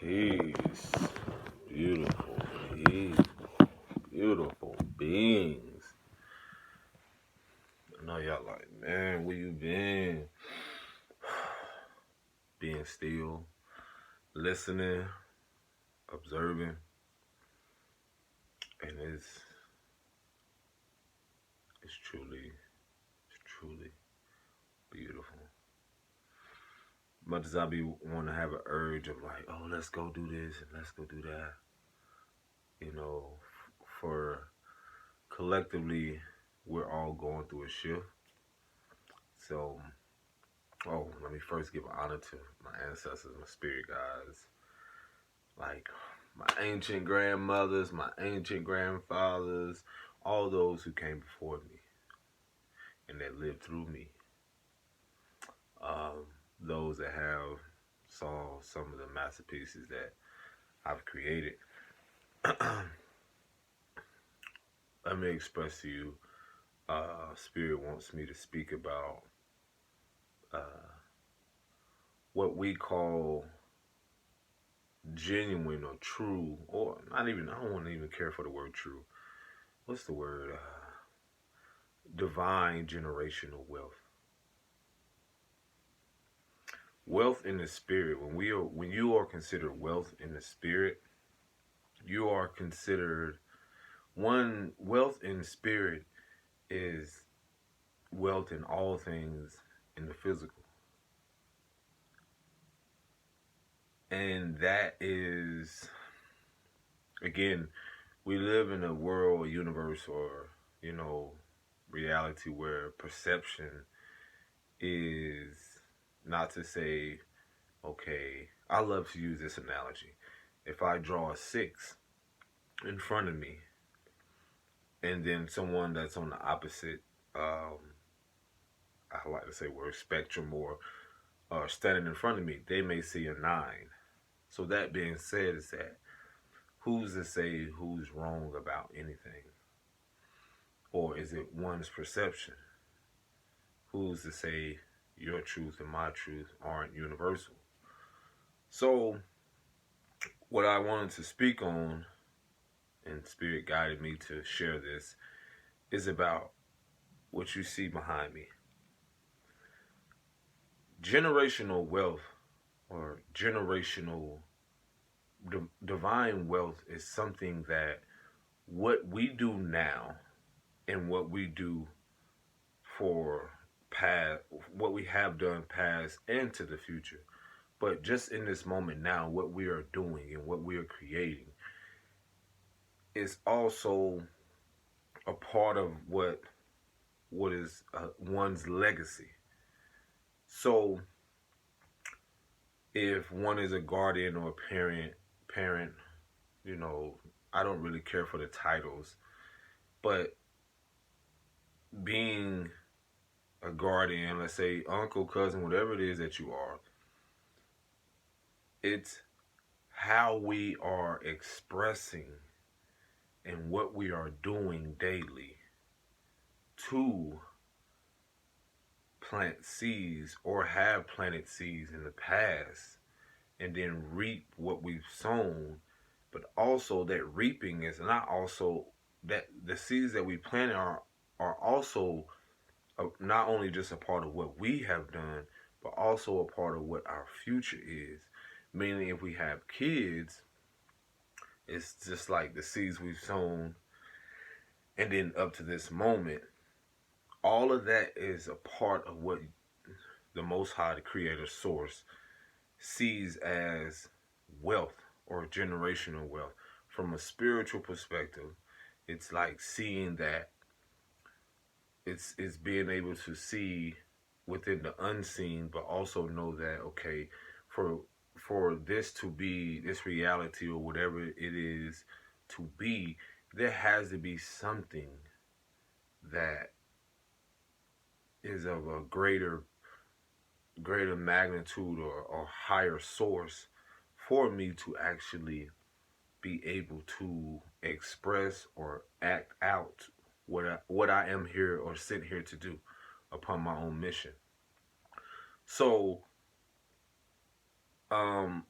Peace. Beautiful people. Beautiful beings. I know y'all like, man, where you been? Being still, listening, observing. And it's truly beautiful. Much as I be want to have an urge of like, oh, let's go do this and let's go do that. You know, for collectively, we're all going through a shift. So, let me first give honor to my ancestors, my spirit guides, like my ancient grandmothers, my ancient grandfathers, all those who came before me and that lived through me. Those that have saw some of the masterpieces that I've created. Let me express to you, Spirit wants me to speak about uh, what we call genuine or true, or not even, I don't want to even care for the word true. What's the word? Divine generational wealth. Wealth in the spirit. When you are considered wealth in the spirit, you are considered one. Wealth in spirit is wealth in all things in the physical. And that is, again, we live in a world, a universe, or, reality where perception is, not to say, okay, I love to use this analogy. If I draw a 6 in front of me, and then someone that's on the opposite, I like to say word spectrum, or standing in front of me, they may see a 9. So that being said, is that who's to say who's wrong about anything? Or is it one's perception? Who's to say your truth and my truth aren't universal? So what I wanted to speak on, and Spirit guided me to share this, is about what you see behind me. Generational wealth, or generational divine wealth, is something that what we do now and what we do for past, what we have done past and to the future, but just in this moment now, what we are doing and what we are creating is also a part of what is one's legacy. So if one is a guardian or a parent, I don't really care for the titles, but being a guardian, let's say uncle, cousin, whatever it is that you are, it's how we are expressing and what we are doing daily to plant seeds, or have planted seeds in the past, and then reap what we've sown. But also that reaping is not also that the seeds that we planted are also not only just a part of what we have done, but also a part of what our future is. Meaning, if we have kids, it's just like the seeds we've sown, and then up to this moment, all of that is a part of what the Most High, the Creator Source, sees as wealth or generational wealth. From a spiritual perspective, it's like seeing that it's being able to see within the unseen, but also know that, okay, for this to be, this reality or whatever it is to be, there has to be something that is of a greater magnitude, or higher source, for me to actually be able to express or act out what I am here or sent here to do upon my own mission. So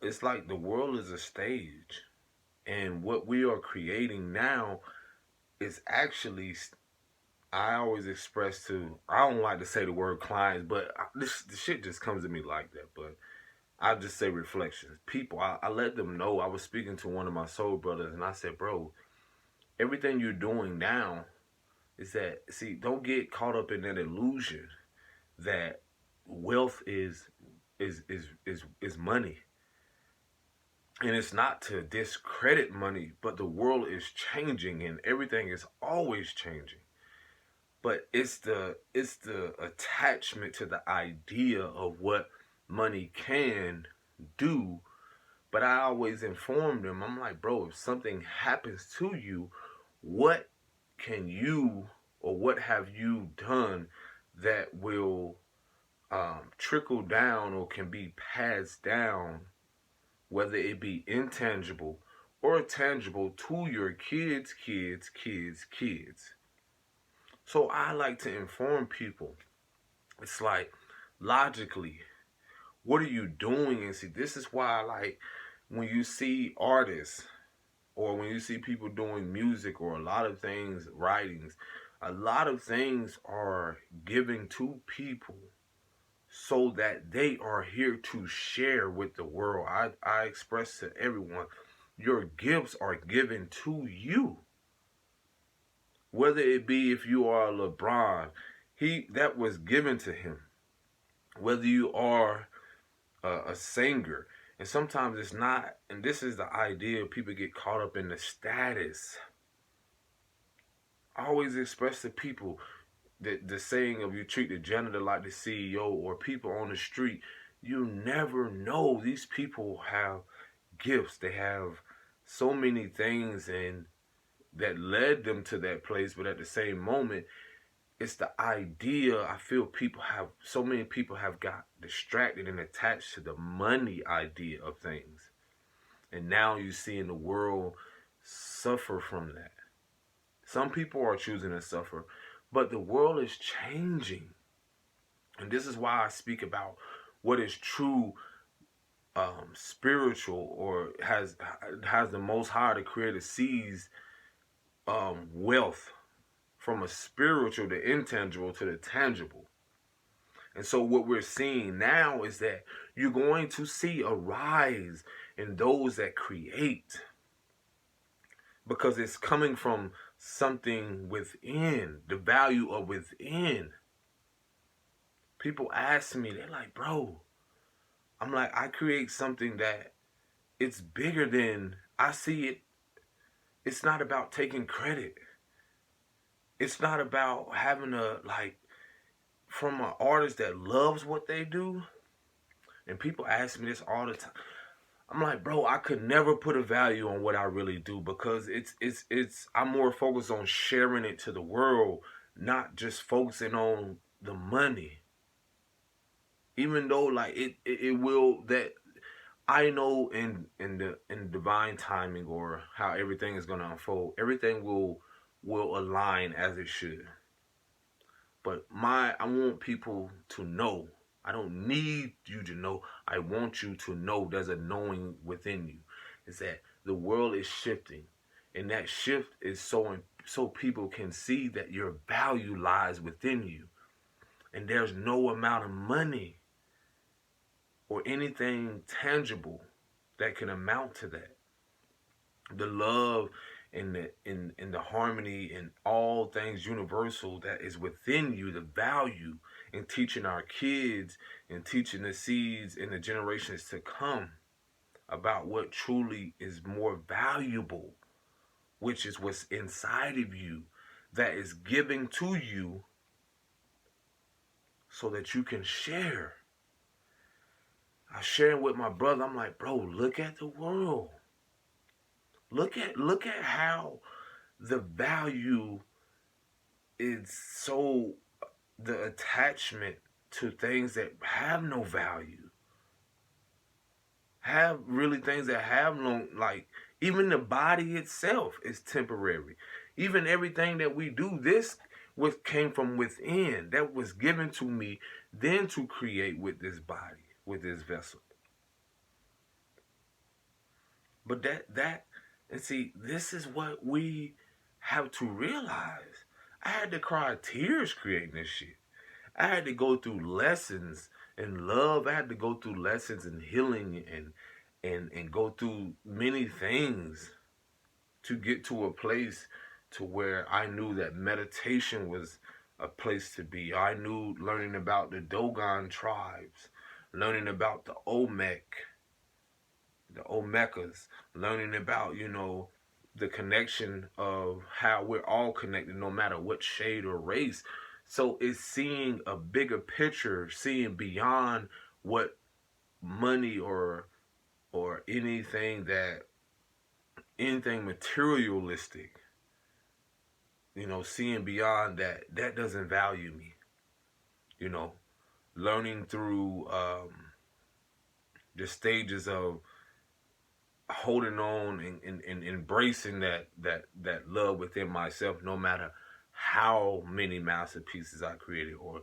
it's like the world is a stage, and what we are creating now is actually. I always express to. I don't like to say the word clients, but this shit just comes to me like that. But I just say reflections. People, I let them know. I was speaking to one of my soul brothers, and I said, bro, everything you're doing now is that, see, don't get caught up in that illusion that wealth is money. And it's not to discredit money, but the world is changing and everything is always changing. But it's the attachment to the idea of what money can do. But I always inform them, I'm like, bro, if something happens to you, what can you or what have you done that will trickle down or can be passed down, whether it be intangible or tangible, to your kids. So I like to inform people. It's like, logically, what are you doing? And see, this is why, like, when you see artists or when you see people doing music or a lot of things, writings, a lot of things are given to people so that they are here to share with the world. I express to everyone, your gifts are given to you. Whether it be if you are LeBron, that was given to him. Whether you are a singer, and sometimes it's not. And this is the idea: people get caught up in the status. I always express to people that the saying of, you treat the janitor like the CEO, or people on the street. You never know. These people have gifts. They have so many things and that led them to that place, but at the same moment, it's the idea. I feel so many people have got distracted and attached to the money idea of things. And now you see in the world suffer from that. Some people are choosing to suffer, but the world is changing. And this is why I speak about what is true spiritual, or has the Most High, the Creator, sees wealth from a spiritual, the intangible, to the tangible. And so what we're seeing now is that you're going to see a rise in those that create, because it's coming from something within, the value of within. People ask me, they're like, bro, I'm like, I create something that it's bigger than, I see it. It's not about taking credit. It's not about having from an artist that loves what they do. And people ask me this all the time. I'm like, bro, I could never put a value on what I really do, because I'm more focused on sharing it to the world, not just focusing on the money. Even though it will, that I know in divine timing, or how everything is gonna unfold, everything will align as it should. But I want people to know. I don't need you to know. I want you to know there's a knowing within you. Is that the world is shifting. And that shift is so people can see that your value lies within you. And there's no amount of money or anything tangible that can amount to that. The love and the harmony and all things universal that is within you, the value in teaching our kids and teaching the seeds in the generations to come about what truly is more valuable, which is what's inside of you, that is given to you so that you can share. I sharing with my brother, I'm like, bro, look at the world. Look at how the value is, so the attachment to things that have no value, have really things that have no, like, even the body itself is temporary. Even everything that we do, this came from within, that was given to me then to create with this body, with this vessel. But and see, this is what we have to realize. I had to cry tears creating this shit. I had to go through lessons in love. I had to go through lessons in healing and go through many things to get to a place to where I knew that meditation was a place to be. I knew learning about the Dogon tribes, learning about the Olmecas, learning about, the connection of how we're all connected no matter what shade or race. So it's seeing a bigger picture, seeing beyond what money or anything materialistic, seeing beyond that doesn't value me, you know, learning through the stages of holding on and embracing that love within myself, no matter how many masterpieces I created or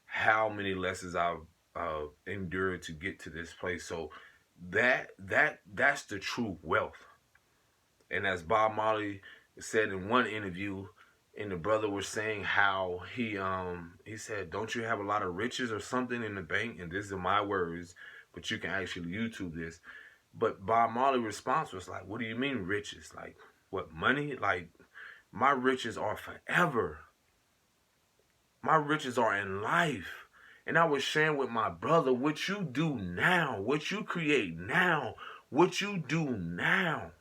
how many lessons I've endured to get to this place. So that's the true wealth. And as Bob Marley said in one interview, and the brother was saying how he said, "Don't you have a lot of riches or something in the bank?" And these are my words, but you can actually YouTube this. But Bob Marley's response was like, "What do you mean riches? Like what, money? Like my riches are forever. My riches are in life." And I was sharing with my brother, what you do now, what you create now, what you do now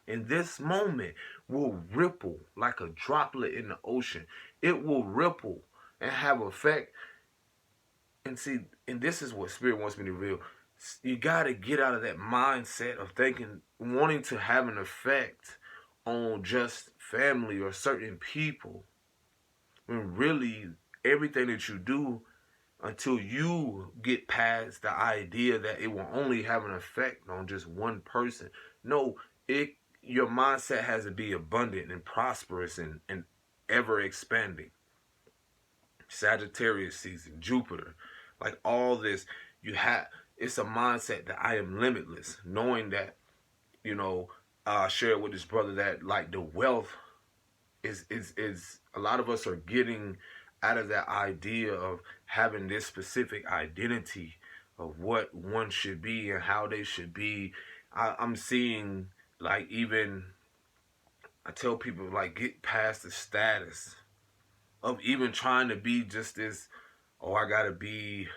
in this moment will ripple like a droplet in the ocean. It will ripple and have effect. And see, and this is what Spirit wants me to reveal. You got to get out of that mindset of thinking, wanting to have an effect on just family or certain people, when really everything that you do, until you get past the idea that it will only have an effect on just one person. No, your mindset has to be abundant and prosperous and ever expanding. Sagittarius season, Jupiter, like all this, it's a mindset that I am limitless, knowing that, I shared with this brother that like the wealth is a lot of us are getting out of that idea of having this specific identity of what one should be and how they should be. I'm seeing, like, even I tell people, like, get past the status of even trying to be just this, oh, I gotta be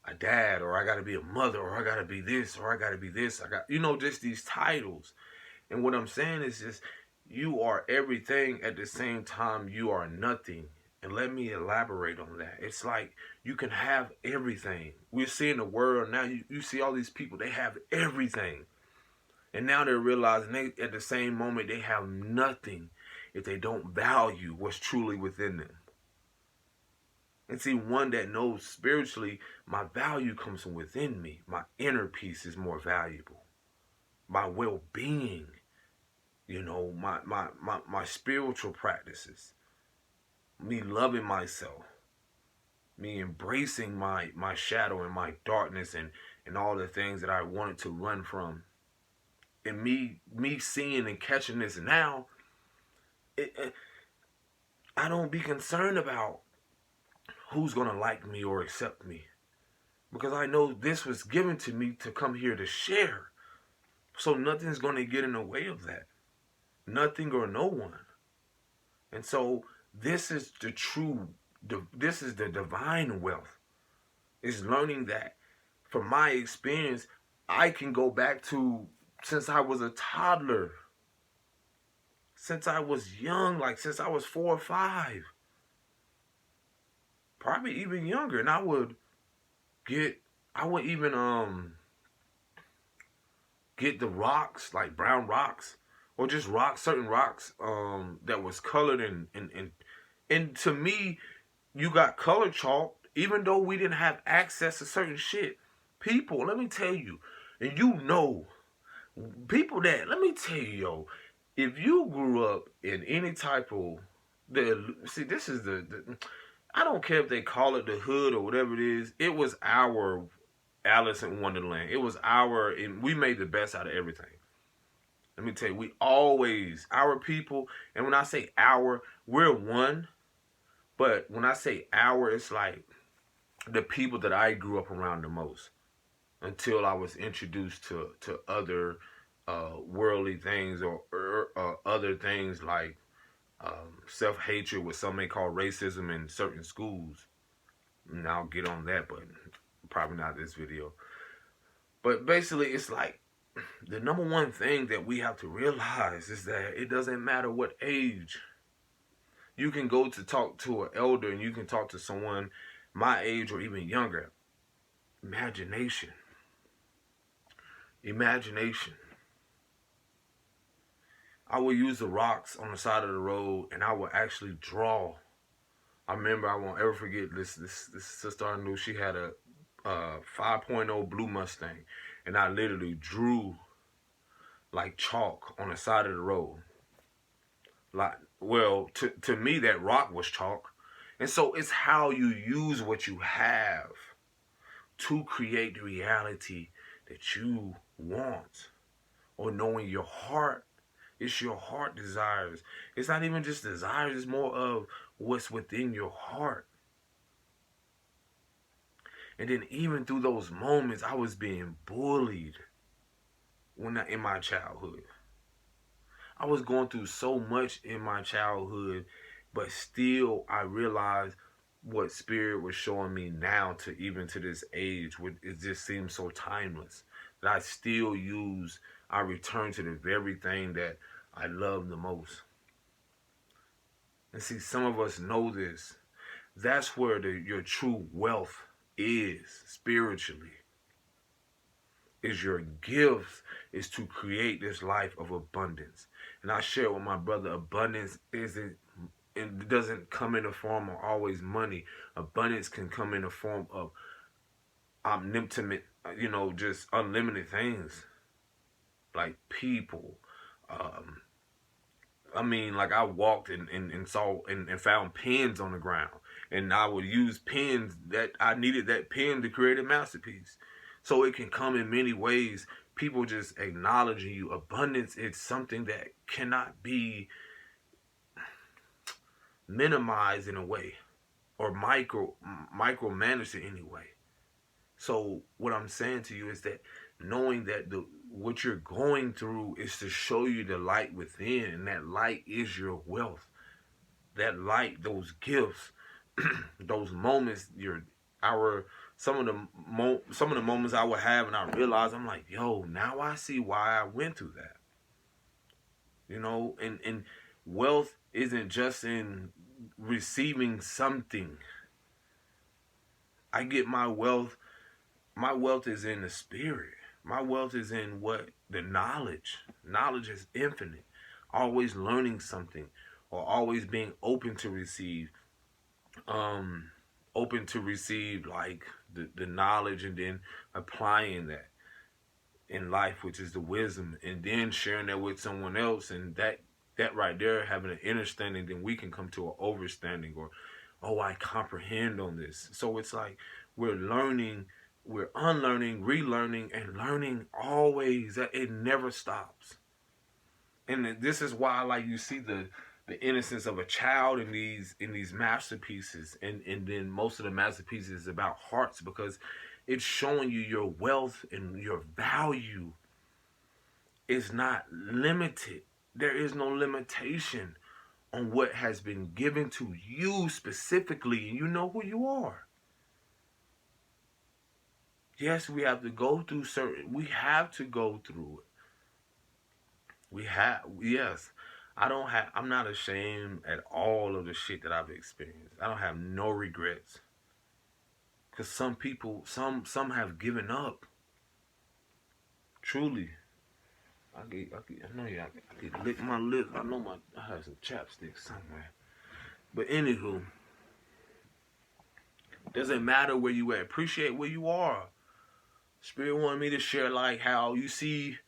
a dad, or I gotta be a mother, or I gotta be this, or I gotta be this. I got, just these titles. And what I'm saying is just, you are everything at the same time you are nothing. And let me elaborate on that. It's like you can have everything. We're seeing the world now. You see all these people, they have everything. And now they're realizing at the same moment they have nothing if they don't value what's truly within them. And see, one that knows spiritually, my value comes from within me. My inner peace is more valuable. My well-being, my spiritual practices, me loving myself, me embracing my shadow and my darkness and all the things that I wanted to run from. And me seeing and catching this now, I don't be concerned about who's going to like me or accept me. Because I know this was given to me to come here to share. So nothing's going to get in the way of that. Nothing or no one. And so this is this is the divine wealth. Is learning that from my experience, I can go back to since I was a toddler. Since I was young, like since I was 4 or 5. Probably even younger. And I would even get the rocks, like brown rocks, or just rocks, certain rocks that was colored and to me, you got color chalk, even though we didn't have access to certain shit. People, let me tell you, and people that, let me tell you, yo, if you grew up in any type of, this is the I don't care if they call it the hood or whatever it is, it was our Alice in Wonderland. It was and we made the best out of everything. Let me tell you, we always, our people, and when I say our, we're one, but when I say our, it's like the people that I grew up around the most until I was introduced to other worldly things or other things like self-hatred, what some may call racism in certain schools. And I'll get on that, but probably not this video. But basically, it's like the number one thing that we have to realize is that it doesn't matter what age. You can go to talk to an elder and you can talk to someone my age or even younger. Imagination. Imagination. I would use the rocks on the side of the road and I would actually draw. I remember, I won't ever forget this sister I knew. She had a 5.0 blue Mustang, and I literally drew like chalk on the side of the road. Like, well, to me that rock was chalk. And so it's how you use what you have to create the reality that you want. Or knowing your heart. It's your heart desires. It's not even just desires, it's more of what's within your heart. And then even through those moments, I was being bullied in my childhood. I was going through so much in my childhood, but still I realized what spirit was showing me now to even to this age. It just seems so timeless that I return to the very thing that I love the most. And see, some of us know this. That's where your true wealth is spiritually. Is your gift is to create this life of abundance. And I share with my brother, abundance it doesn't come in the form of always money. Abundance can come in the form of omnipotent, just unlimited things. Like people. Like I walked and saw and found pens on the ground. And I would use pens that I needed that pen to create a masterpiece. So it can come in many ways. People just acknowledging you. Abundance is something that cannot be minimized in a way or micromanaged in any way. So what I'm saying to you is that knowing that what you're going through is to show you the light within, and that light is your wealth. That light, those gifts, those moments, some of the moments I would have, and I realize I'm like, yo, now I see why I went through that. And wealth isn't just in receiving something. I get my wealth. My wealth is in the spirit. My wealth is in what? The knowledge. Knowledge is infinite. Always learning something or always being open to receive. Open to receive like the knowledge and then applying that in life, which is the wisdom, and then sharing that with someone else, and that right there, having an understanding, then we can come to an overstanding or, oh, I comprehend on this. So it's like we're learning, we're unlearning, relearning, and learning always. That it never stops. And this is why, like, you see the innocence of a child in these masterpieces, and then most of the masterpieces is about hearts, because it's showing you your wealth and your value is not limited. There is no limitation on what has been given to you specifically, and you know who you are. Yes, we have to go through we have to go through it. Yes. I'm not ashamed at all of the shit that I've experienced. I don't have no regrets. Because some people, some have given up. Truly. I can lick my lips. I know I have some chapstick somewhere. But anywho, doesn't matter where you at. Appreciate where you are. Spirit wanted me to share like how you see,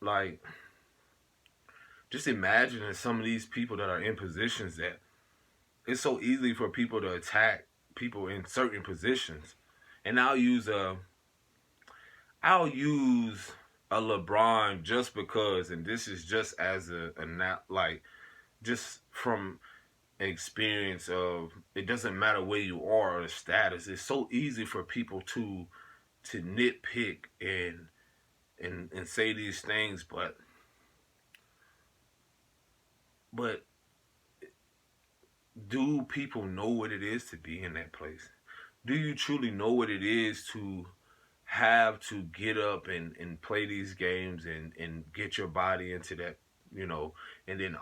like, just imagining some of these people that are in positions that it's so easy for people to attack people in certain positions. And I'll use a LeBron just because, and this is just as a not like just from experience of it doesn't matter where you are or the status. It's so easy for people to nitpick and say these things, but do people know what it is to be in that place? Do you truly know what it is to have to get up and play these games and get your body into that, you know, and then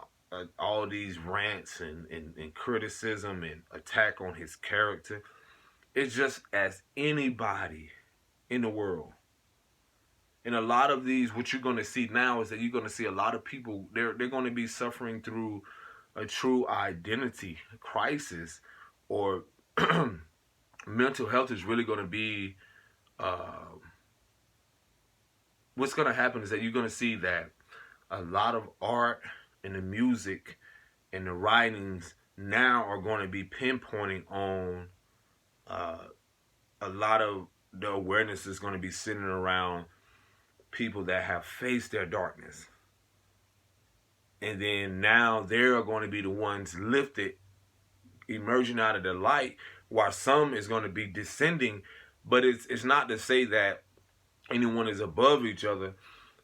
all these rants and criticism and attack on his character? It's just as anybody in the world. And a lot of these, what you're going to see now is that you're going to see a lot of people, they're going to be suffering through a true identity crisis, or mental health is really going to be, uh, what's going to happen is that you're going to see that a lot of art and the music and the writings now are going to be pinpointing on uh, a lot of the awareness is going to be centered around people that have faced their darkness. And then now they're going to be the ones lifted, emerging out of the light, while some is going to be descending. But it's not to say that anyone is above each other.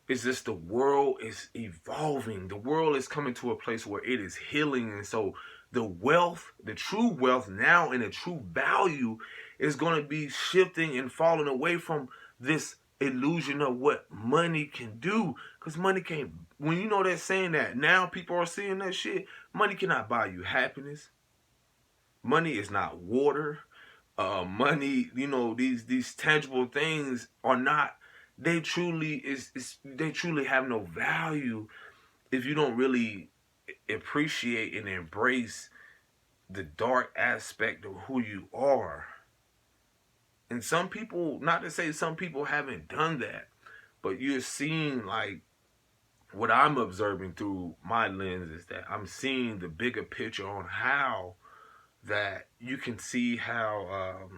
It's just the world is evolving. The world is coming to a place where it is healing. And so the wealth, the true wealth now and the true value is going to be shifting and falling away from this illusion of what money can do. Because money can't, when you know that saying that, now people are seeing that shit, money cannot buy you happiness. Money is not water. Money, you know, these tangible things are not, they truly they truly have no value if you don't really appreciate and embrace the dark aspect of who you are. And some people, not to say some people haven't done that, but you're seeing, like, what I'm observing through my lens is that I'm seeing the bigger picture on how that you can see how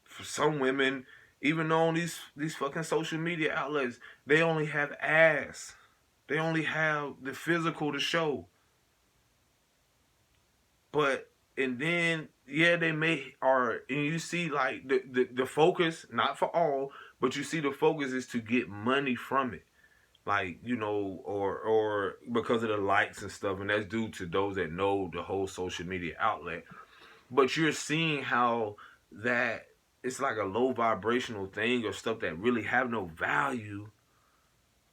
for some women, even on these fucking social media outlets, they only have ass. They only have the physical to show. But and then yeah, they may are, and you see like the focus, not for all, but you see the focus is to get money from it. Like, you know, or because of the likes and stuff, and that's due to those that know the whole social media outlet. But you're seeing how that it's like a low vibrational thing, or stuff that really have no value,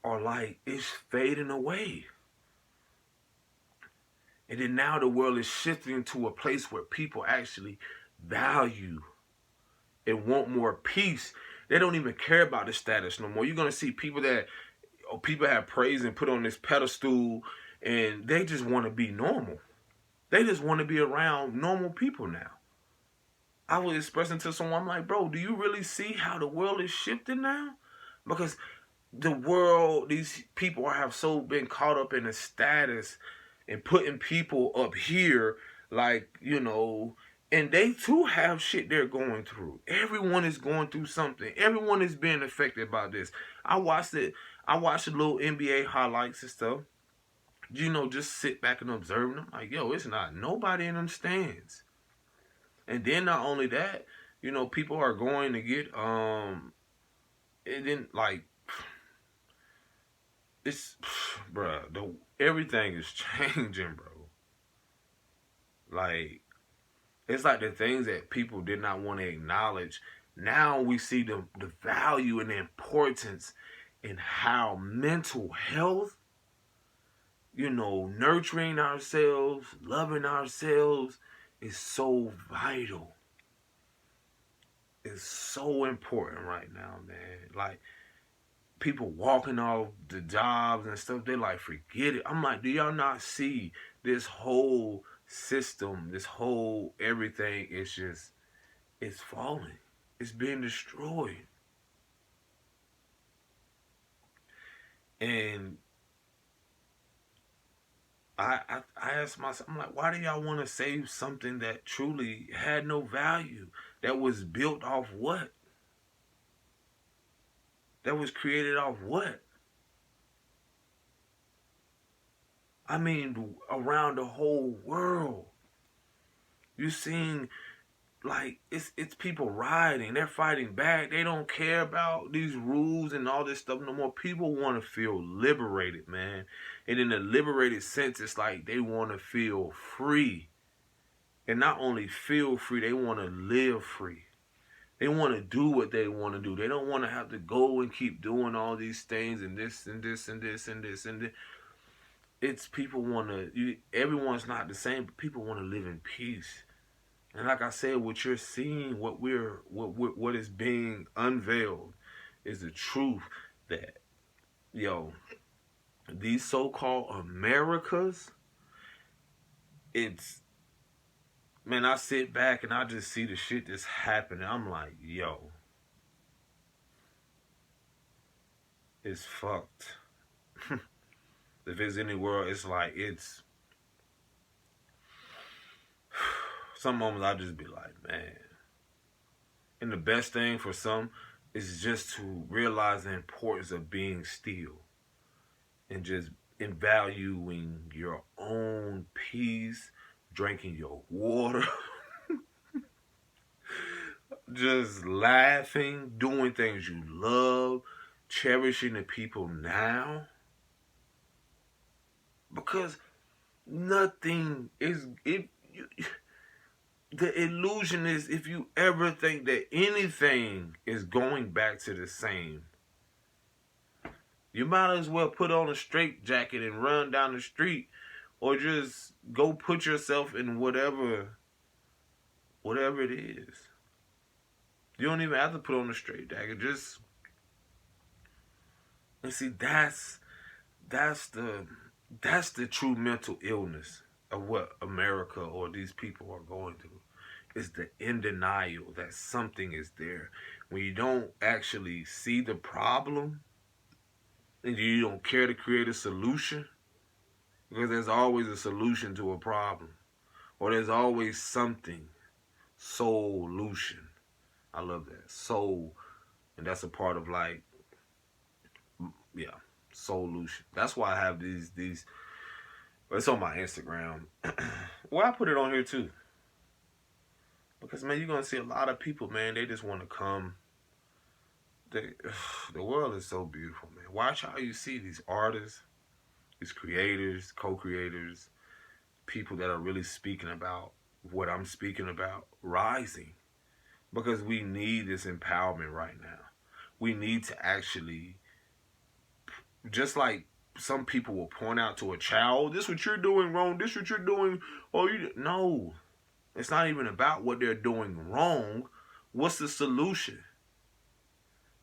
or like it's fading away. And then now the world is shifting to a place where people actually value and want more peace. They don't even care about the status no more. You're gonna see people that people have praised and put on this pedestal, and they just want to be normal. They just want to be around normal people now. I was expressing to someone, I'm like, bro, do you really see how the world is shifting now? Because the world, these people have so been caught up in a status and putting people up here, like, you know, and they too have shit they're going through. Everyone is going through something. Everyone is being affected by this. I watched it. I watched the little NBA highlights and stuff. You know, just sit back and observe them. Like, yo, it's not nobody in them stands. And then not only that, you know, people are going to get and then like it's bruh, everything is changing, bro. Like, it's like the things that people did not want to acknowledge. Now we see the value and the importance in how mental health, you know, nurturing ourselves, loving ourselves is so vital. It's so important right now, man. Like, people walking off the jobs and stuff, they like, forget it. I'm like, do y'all not see this whole system, this whole everything is just, it's falling. It's being destroyed. And I asked myself, I'm like, why do y'all want to save something that truly had no value? That was built off what? that was created off what? I mean, around the whole world. You seeing like it's people rioting, they're fighting back, they don't care about these rules and all this stuff no more. People want to feel liberated, man. And in the liberated sense, it's like they want to feel free. And not only feel free, they want to live free. They want to do what they want to do. They don't want to have to go and keep doing all these things and this and this and this and this and this. It's people want to. Everyone's not the same, but people want to live in peace. And like I said, what you're seeing, what is being unveiled, is the truth that yo, these so-called Americas, it's man, I sit back and I just see the shit that's happening. I'm like, yo, it's fucked. If it's any world, it's like it's some moments I just be like, man. And the best thing for some is just to realize the importance of being still and just in valuing your own peace, drinking your water, just laughing, doing things you love, cherishing the people now. Because nothing is the illusion is if you ever think that anything is going back to the same, you might as well put on a straitjacket and run down the street, or just go put yourself in whatever it is. You don't even have to put on a straitjacket. Just and see that's the true mental illness of what America or these people are going through. Is the in denial that something is there. When you don't actually see the problem and you don't care to create a solution, because there's always a solution to a problem, or there's always something. Solution. I love that. Soul. And that's a part of like, yeah, solution. That's why I have these it's on my Instagram. Well, I put it on here too. Because, man, you're going to see a lot of people, man, they just want to come. The world is so beautiful, man. Watch how you see these artists, these creators, co-creators, people that are really speaking about what I'm speaking about, rising. Because we need this empowerment right now. We need to actually, just like some people will point out to a child, this is what you're doing wrong, this is what you're doing, no. It's not even about what they're doing wrong. What's the solution?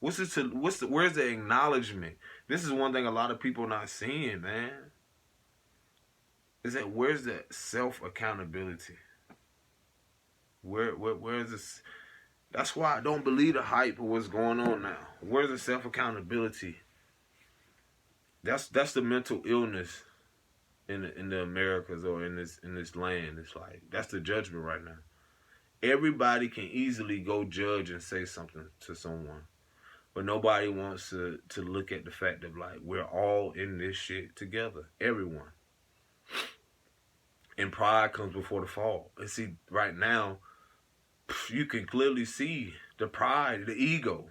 Where's the acknowledgement? This is one thing a lot of people are not seeing, man. Is that where's the self accountability? Where's this? That's why I don't believe the hype of what's going on now. Where's the self accountability? That's the mental illness in the Americas or in this land. It's like that's the judgment right now. Everybody can easily go judge and say something to someone, but nobody wants to look at the fact of like we're all in this shit together. Everyone. And pride comes before the fall. And see, right now, you can clearly see the pride, the ego.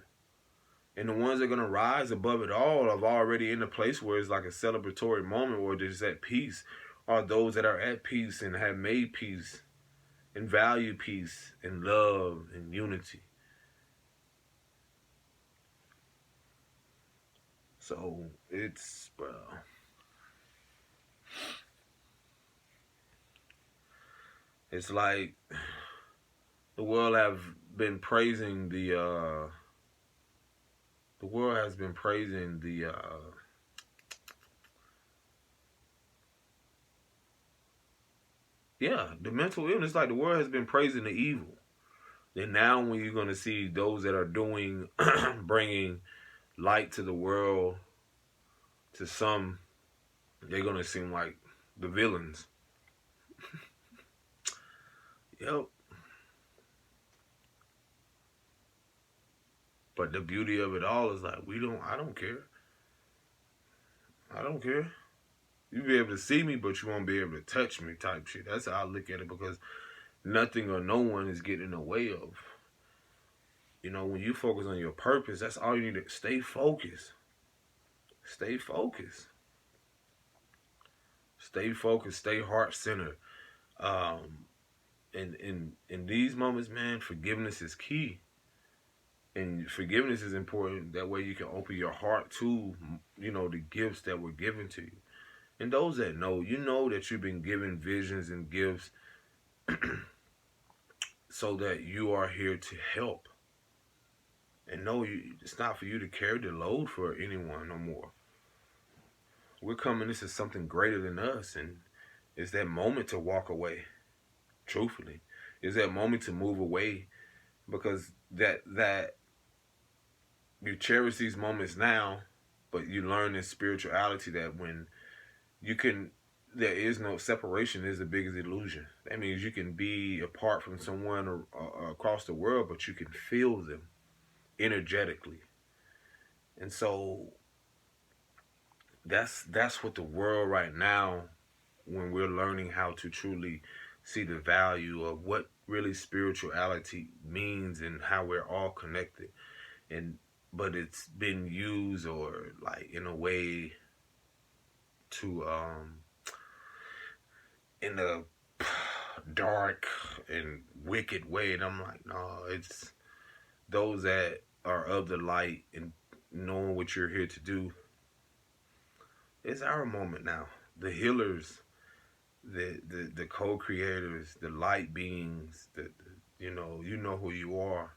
And the ones that are going to rise above it all are already in a place where it's like a celebratory moment where they're just at peace, are those that are at peace and have made peace and value peace and love and unity. So it's, bro. It's like the world have been praising the world has been praising the mental illness. Like the world has been praising the evil. Then now when you're going to see those that are doing, bringing light to the world, to some, they're going to seem like the villains. Yep. But the beauty of it all is like I don't care. I don't care. You be able to see me, but you won't be able to touch me type shit. That's how I look at it, because nothing or no one is getting in the way of. When you focus on your purpose, that's all you need to stay focused. Stay focused. Stay focused. Stay heart centered. In these moments, man, forgiveness is key. And forgiveness is important. That way you can open your heart to, the gifts that were given to you. And those that know, that you've been given visions and gifts so that you are here to help. And no, it's not for you to carry the load for anyone no more. We're coming, this is something greater than us. And it's that moment to walk away, truthfully. It's that moment to move away, because that you cherish these moments now, but you learn in spirituality that when there is no separation is the biggest illusion. That means you can be apart from someone or across the world, but you can feel them energetically. And so that's what the world right now, when we're learning how to truly see the value of what really spirituality means and how we're all connected. But it's been used or like in a way to in a dark and wicked way. And I'm like, no, it's those that are of the light and knowing what you're here to do. It's our moment now. The healers, the co-creators, the light beings, you know who you are.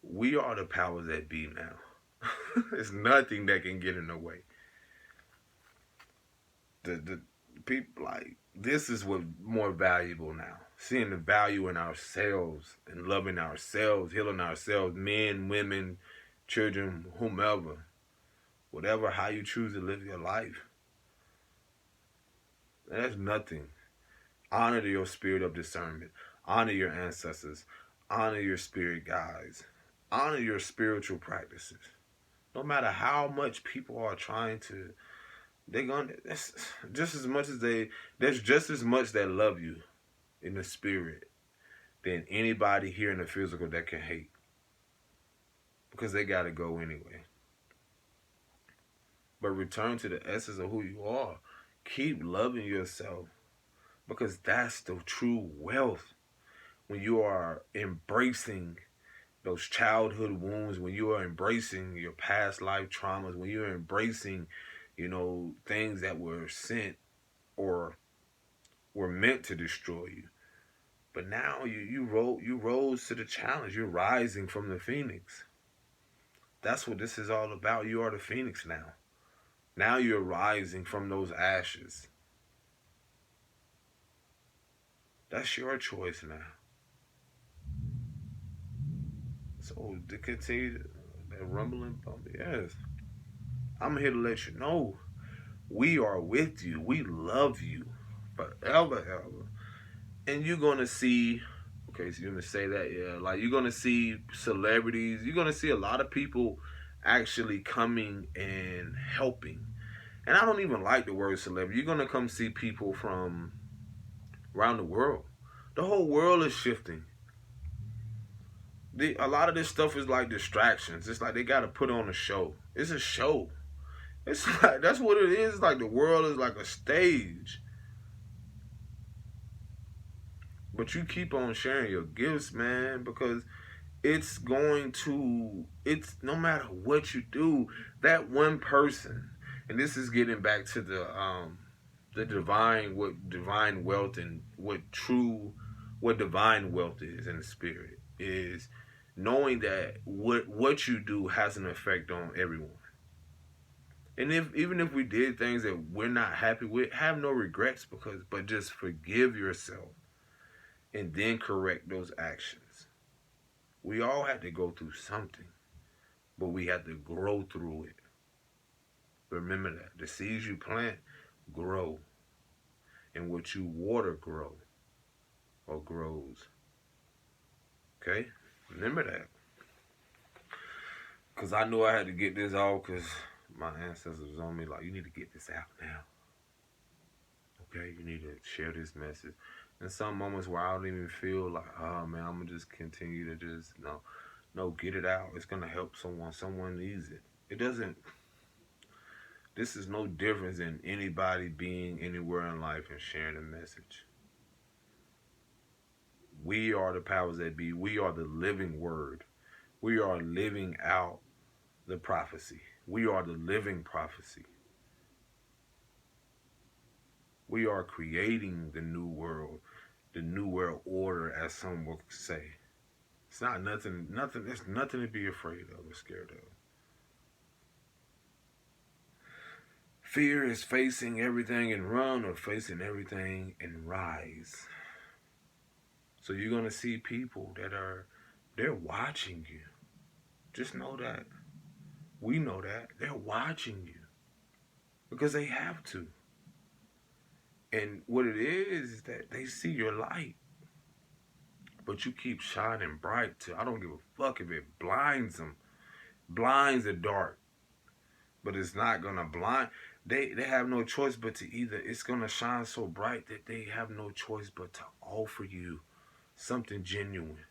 We are the powers that be now. There's nothing that can get in the way. The people, like, this is what's more valuable now. Seeing the value in ourselves and loving ourselves, healing ourselves, men, women, children, whomever. Whatever, how you choose to live your life. That's nothing. Honor your spirit of discernment. Honor your ancestors. Honor your spirit guides. Honor your spiritual practices. No matter how much people are trying to, that's just as much as there's just as much that love you in the spirit than anybody here in the physical that can hate. Because they got to go anyway. But return to the essence of who you are. Keep loving yourself, because that's the true wealth. When you are embracing those childhood wounds, when you are embracing your past life traumas, when you're embracing, things that were sent or were meant to destroy you. But now you rose to the challenge. You're rising from the phoenix. That's what this is all about. You are the phoenix now. Now you're rising from those ashes. That's your choice now. So to continue that rumbling bump, yes. I'm here to let you know we are with you. We love you forever, ever. And you're going to see, okay, so you're going to say that, yeah, like you're going to see celebrities. You're going to see a lot of people actually coming and helping. And I don't even like the word celebrity. You're going to come see people from around the world. The whole world is shifting. A lot of this stuff is like distractions. It's like they got to put on a show. It's a show. It's like, that's what it is. Like the world is like a stage. But you keep on sharing your gifts, man, because it's no matter what you do, that one person, and this is getting back to the divine wealth and what divine wealth is in the spirit, is knowing that what you do has an effect on everyone. And even if we did things that we're not happy with, have no regrets, but just forgive yourself and then correct those actions. We all had to go through something, but we had to grow through it. Remember that. The seeds you plant grow, and what you water grows. Okay? Remember that. Cause I knew I had to get this out because my ancestors was on me like, you need to get this out now. Okay, you need to share this message. In some moments where I don't even feel like, oh man, I'm gonna just continue to just no, get it out. It's gonna help someone. Someone needs it. It doesn't. This is no difference than anybody being anywhere in life and sharing a message. We are the powers that be. We are the living word. We are living out the prophecy. We are the living prophecy. We are creating the new world order, as some will say. It's not nothing, there's nothing to be afraid of or scared of. Fear is facing everything and run, or facing everything and rise. So you're going to see people they're watching you. Just know that. We know that. They're watching you. Because they have to. And what it is that they see your light. But you keep shining bright too. I don't give a fuck if it blinds them. Blinds the dark. But it's not gonna blind. They have no choice but to either, it's gonna shine so bright that they have no choice but to offer you something genuine.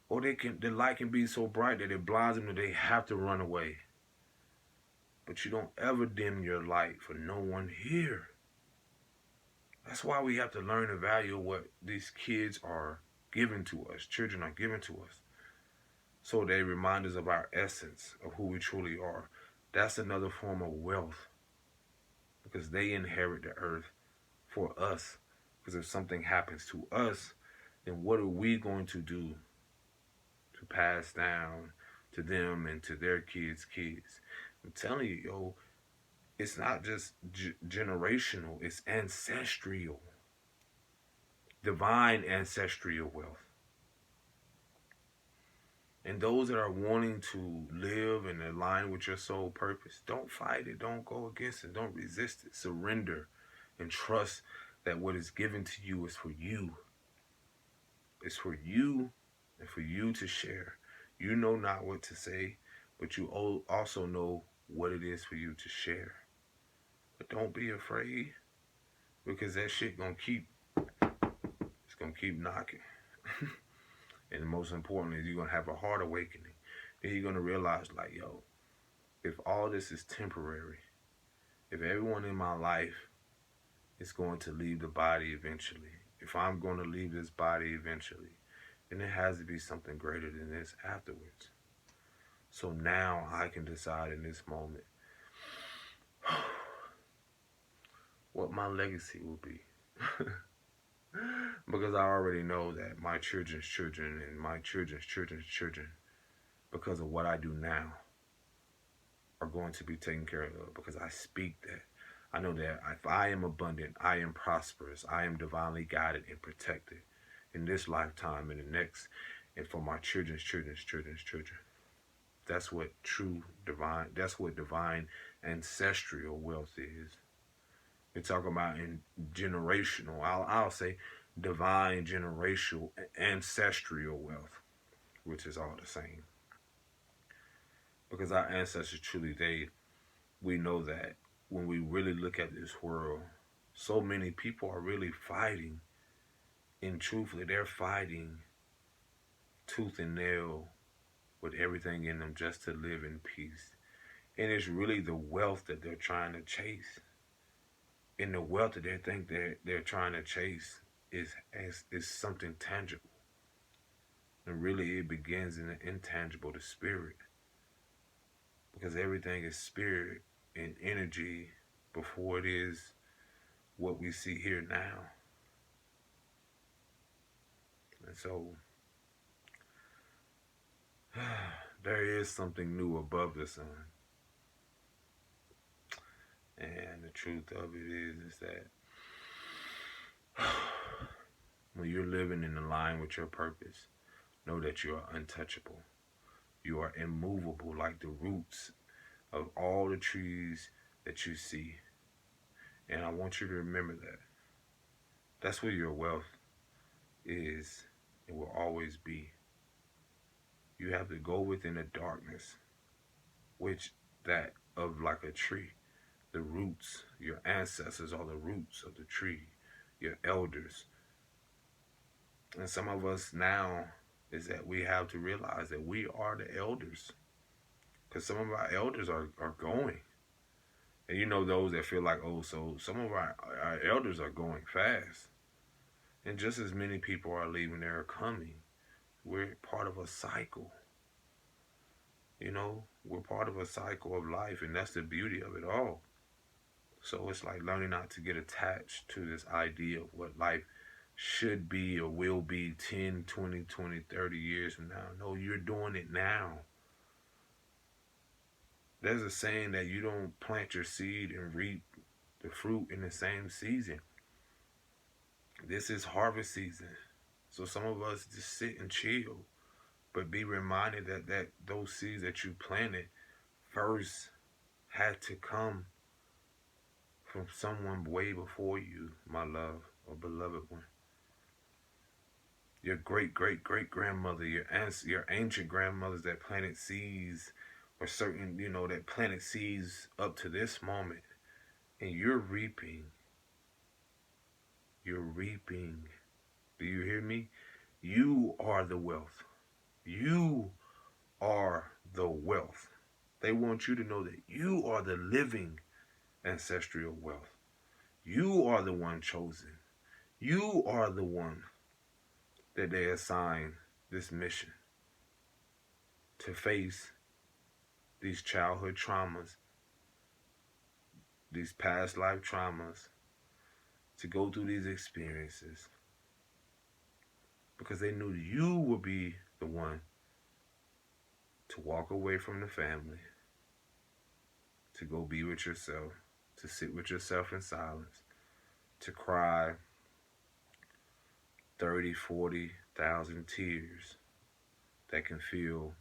Or the light can be so bright that it blinds them that they have to run away. But you don't ever dim your light for no one here. That's why we have to learn the value of what these kids are giving to us, children are giving to us. So they remind us of our essence, of who we truly are. That's another form of wealth. Because they inherit the earth for us. Because if something happens to us, then what are we going to do to pass down to them and to their kids' kids? I'm telling you, yo, it's not just generational, it's ancestral. Divine ancestral wealth. And those that are wanting to live and align with your soul purpose, don't fight it, don't go against it, don't resist it. Surrender and trust that what is given to you is for you. It's for you and for you to share. You know not what to say, but you also know what it is for you to share. But don't be afraid, because that shit it's gonna keep knocking. And most importantly, you're gonna have a heart awakening. Then you're gonna realize, like, yo, if all this is temporary, if everyone in my life is going to leave the body eventually, if I'm going to leave this body eventually, then it has to be something greater than this afterwards. So now I can decide in this moment what my legacy will be. Because I already know that my children's children and my children's children's children, because of what I do now, are going to be taken care of, because I speak that. I know that if I am abundant, I am prosperous, I am divinely guided and protected in this lifetime and the next, and for my children's children's children's children. That's what that's what divine ancestral wealth is. We're talking about in generational, I'll say divine generational ancestral wealth, which is all the same. Because our ancestors truly, we know that when we really look at this world, so many people are really fighting, and truthfully, they're fighting tooth and nail with everything in them just to live in peace. And it's really the wealth that they're trying to chase. And the wealth that they think they're trying to chase is something tangible. And really it begins in the intangible, the spirit. Because everything is spirit and energy before it is what we see here now. And so there is something new above the sun. And the truth of it is that when you're living in line with your purpose, know that you are untouchable. You are immovable, like the roots of all the trees that you see. And I want you to remember that. That's where your wealth is and will always be. You have to go within the darkness, which that of like a tree. The roots, your ancestors are the roots of the tree, your elders. And some of us now is that we have to realize that we are the elders. Because some of our elders are going. And you know those that feel like, oh, so some of our elders are going fast. And just as many people are leaving, they're coming. We're part of a cycle. You know, we're part of a cycle of life, and that's the beauty of it all. So it's like learning not to get attached to this idea of what life should be or will be 10, 20, 20, 30 years from now. No, you're doing it now. There's a saying that you don't plant your seed and reap the fruit in the same season. This is harvest season. So some of us just sit and chill, but be reminded that those seeds that you planted first had to come from someone way before you, my love or beloved one. Your great grandmother, your aunts, your ancient grandmothers that planted seeds, or certain, that planted seeds up to this moment, and you're reaping. You're reaping. Do you hear me? You are the wealth. You are the wealth. They want you to know that you are the living ancestral wealth. You are the one chosen. You are the one that they assign this mission to face these childhood traumas, these past life traumas, to go through these experiences, because they knew you would be the one to walk away from the family, to go be with yourself, to sit with yourself in silence, to cry 30, 40,000 tears that can fill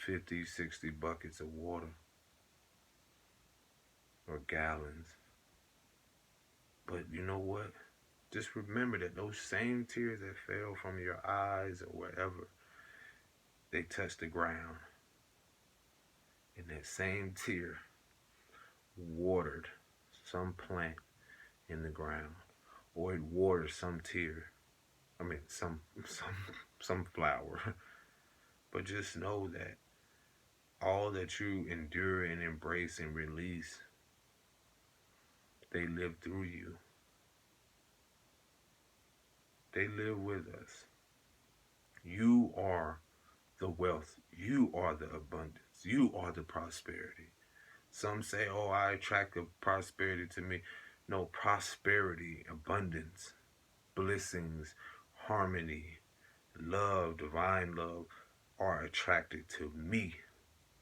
50, 60 buckets of water or gallons. But you know what? Just remember that those same tears that fell from your eyes or wherever, they touched the ground. And that same tear watered some plant in the ground, or it watered some some flower. But just know that all that you endure and embrace and release, they live through you. They live with us. You are the wealth. You are the abundance. You are the prosperity. Some say, oh, I attract the prosperity to me. No, prosperity, abundance, blessings, harmony, love, divine love are attracted to me.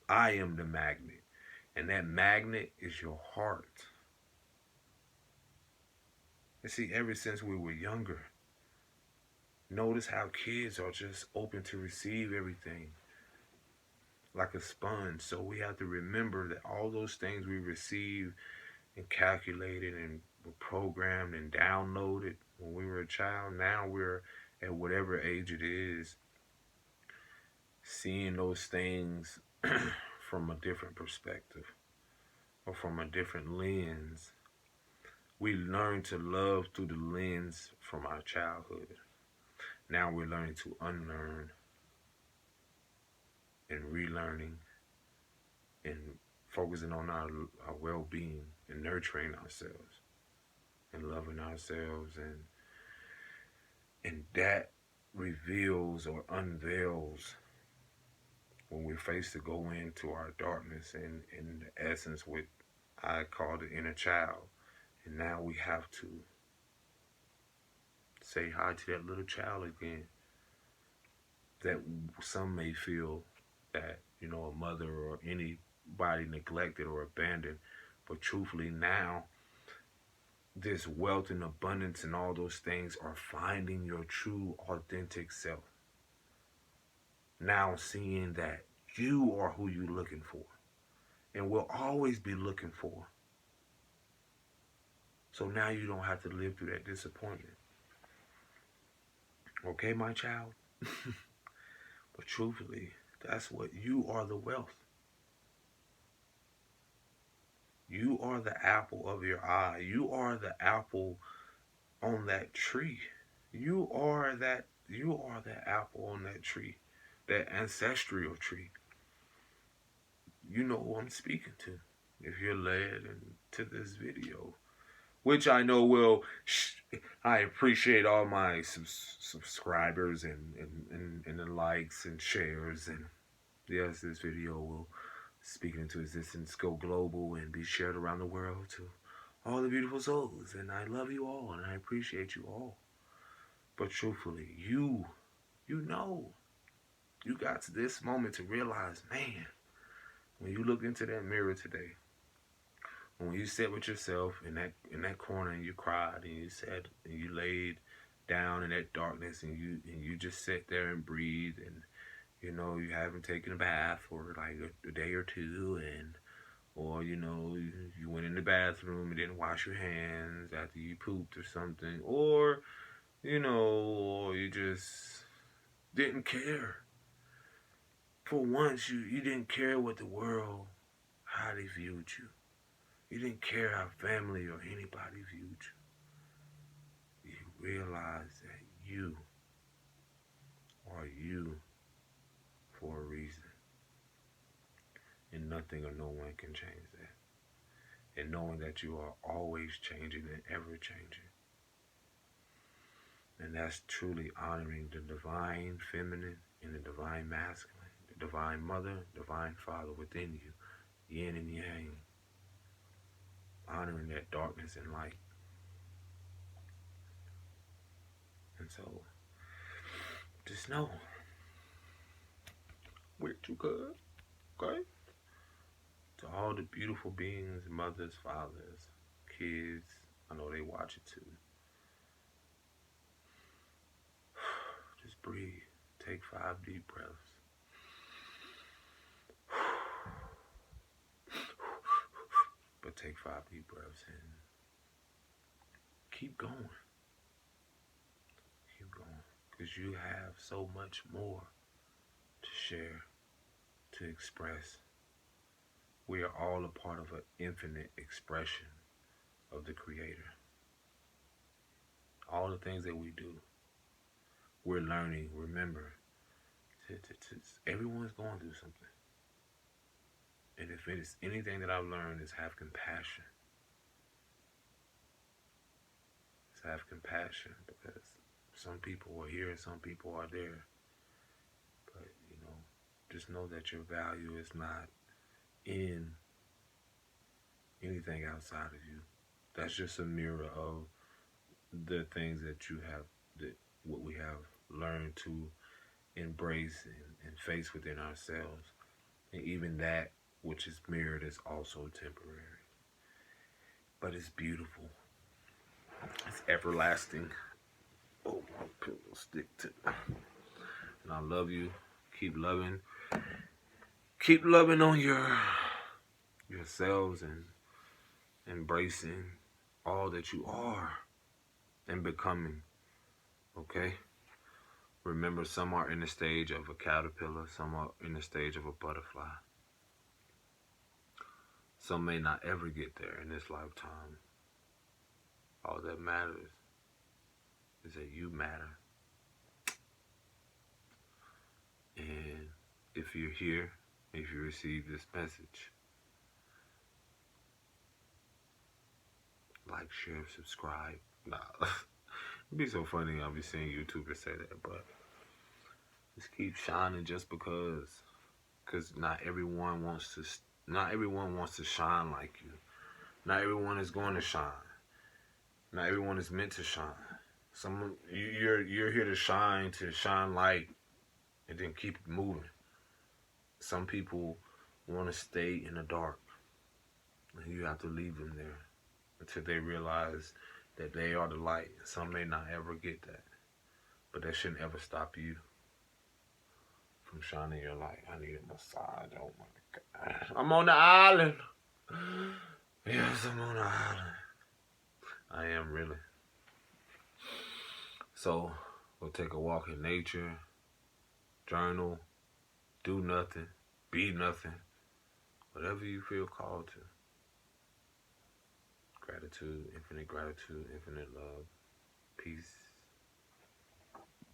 I am the magnet. And that magnet is your heart. And see, ever since we were younger, notice how kids are just open to receive everything like a sponge. So we have to remember that all those things we received and calculated and were programmed and downloaded when we were a child, now we're at whatever age it is, seeing those things from a different perspective or from a different lens. We learn to love through the lens from our childhood. Now we're learning to unlearn and relearning and focusing on our well-being and nurturing ourselves and loving ourselves, and that reveals or unveils when we're faced to go into our darkness and in the essence what I call the inner child. And now we have to say hi to that little child again, that some may feel that, a mother or anybody neglected or abandoned. But truthfully now, this wealth and abundance and all those things are finding your true, authentic self. Now seeing that you are who you're looking for and will always be looking for. So now you don't have to live through that disappointment. Okay, my child? But truthfully, that's what you are, the wealth. You are the apple of your eye. You are the apple on that tree. You are that apple on that tree. That ancestral tree. You know who I'm speaking to. If you're led into this video, which I know will, I appreciate all my subscribers and the likes and shares. And yes, this video will speak into existence, go global, and be shared around the world to all the beautiful souls. And I love you all, and I appreciate you all. But truthfully, you know, you got to this moment to realize, man, when you look into that mirror today, when you sat with yourself in that corner and you cried and you said and you laid down in that darkness and you just sat there and breathed, and you haven't taken a bath for like a day or two, and or you went in the bathroom and didn't wash your hands after you pooped or something, or or you just didn't care. For once, you didn't care what the world, how they viewed you. You didn't care how family or anybody viewed you. You realized that you are you for a reason. And nothing or no one can change that. And knowing that you are always changing and ever changing. And that's truly honoring the divine feminine and the divine masculine, the divine mother, divine father within you, yin and yang. Honoring that darkness and light. And so, just know, we're too good, okay? To all the beautiful beings, mothers, fathers, kids, I know they watch it too. Just breathe. Take 5 deep breaths. But take 5 deep breaths and keep going. Keep going. Because you have so much more to share, to express. We are all a part of an infinite expression of the Creator. All the things that we do, we're learning. Remember, everyone's going through something. And if it is anything that I've learned, is have compassion. Is have compassion, because some people are here and some people are there. But, just know that your value is not in anything outside of you. That's just a mirror of the things that you have, that what we have learned to embrace and face within ourselves. And even that which is mirrored is also temporary. But it's beautiful. It's everlasting. Oh, my pillow stick to. And I love you. Keep loving. Keep loving on yourselves and embracing all that you are and becoming. Okay? Remember, some are in the stage of a caterpillar, some are in the stage of a butterfly. Some may not ever get there in this lifetime. All that matters is that you matter. And if you're here, if you receive this message, like, share, subscribe. Nah, it'd be so funny. I'll be seeing YouTubers say that, but just keep shining just because not everyone wants to shine like you. Not everyone is going to shine. Not everyone is meant to shine. You're here to shine light, and then keep it moving. Some people want to stay in the dark, and you have to leave them there until they realize that they are the light. Some may not ever get that, but that shouldn't ever stop you from shining your light. I need a massage. Oh my God. I'm on the island. Yes, I'm on the island. I am really. So, we'll take a walk in nature, journal, do nothing, be nothing, whatever you feel called to. Gratitude, infinite love, peace,